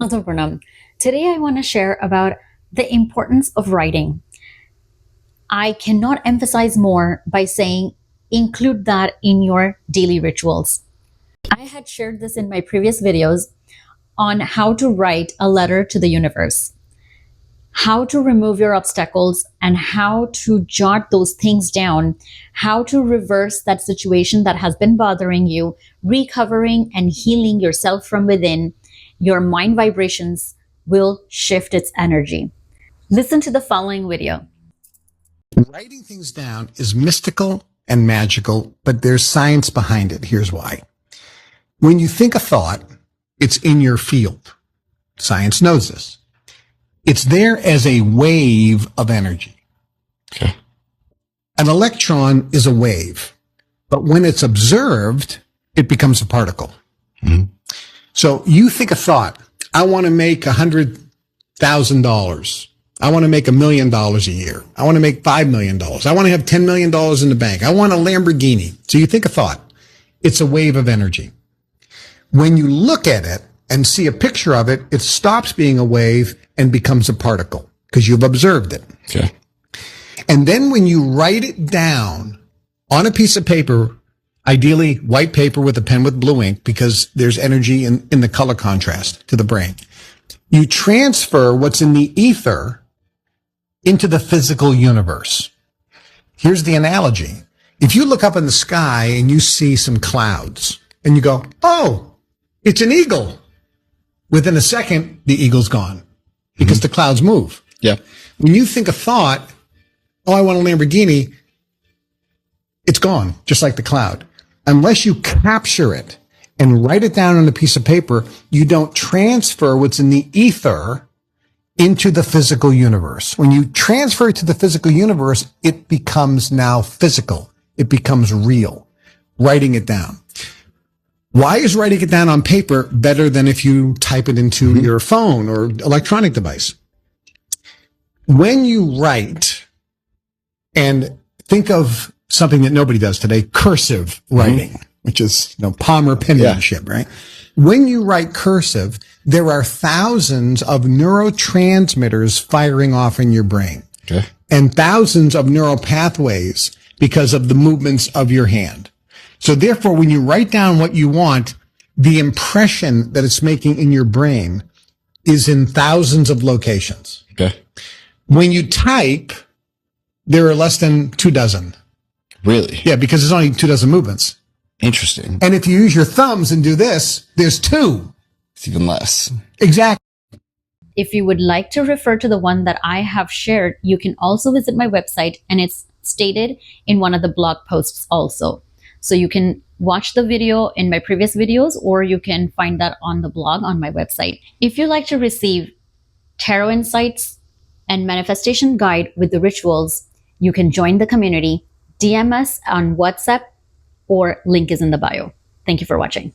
Pranam. Today I want to share about the importance of writing. I cannot emphasize more by saying include that in your daily rituals. I had shared this in my previous videos on how to write a letter to the universe, how to remove your obstacles, and how to jot those things down, how to reverse that situation that has been bothering you, recovering and healing yourself from within. Your mind vibrations will shift its energy. Listen to the following video. Writing things down is mystical and magical, but there's science behind it. Here's why. When you think a thought, it's in your field. Science knows this. It's there as a wave of energy. Okay. An electron is a wave, but when it's observed, it becomes a particle. Mm-hmm. So you think a thought, I want to make $100,000. I want to make $1 million a year. I want to make $5 million. I want to have $10 million in the bank. I want a Lamborghini. So you think a thought. It's a wave of energy. When you look at it and see a picture of it, it stops being a wave and becomes a particle because you've observed it. Okay. And then when you write it down on a piece of paper, ideally white paper with a pen with blue ink, because there's energy in the color contrast to the brain, you transfer what's in the ether into the physical universe. Here's the analogy. If you look up in the sky and you see some clouds and you go, oh, it's an eagle. Within a second, the eagle's gone because the clouds move. Yeah. When you think a thought, oh, I want a Lamborghini, it's gone, just like the cloud. Unless you capture it and write it down on a piece of paper, you don't transfer what's in the ether into the physical universe. When you transfer it to the physical universe, it becomes now physical. It becomes real. Writing it down. Why is writing it down on paper better than if you type it into your phone or electronic device? When you write, and think of something that nobody does today, cursive writing, which is, Palmer penmanship, right? When you write cursive, there are thousands of neurotransmitters firing off in your brain. Okay. And thousands of neural pathways because of the movements of your hand. So therefore, when you write down what you want, the impression that it's making in your brain is in thousands of locations. Okay. When you type, there are less than 24. Really? Yeah, because there's only 24 movements. Interesting. And if you use your thumbs and do this, there's 2. It's even less. Exactly. If you would like to refer to the one that I have shared, you can also visit my website, and it's stated in one of the blog posts also. So you can watch the video in my previous videos, or you can find that on the blog on my website. If you'd like to receive tarot insights and manifestation guide with the rituals, you can join the community, DM us on WhatsApp, or link is in the bio. Thank you for watching.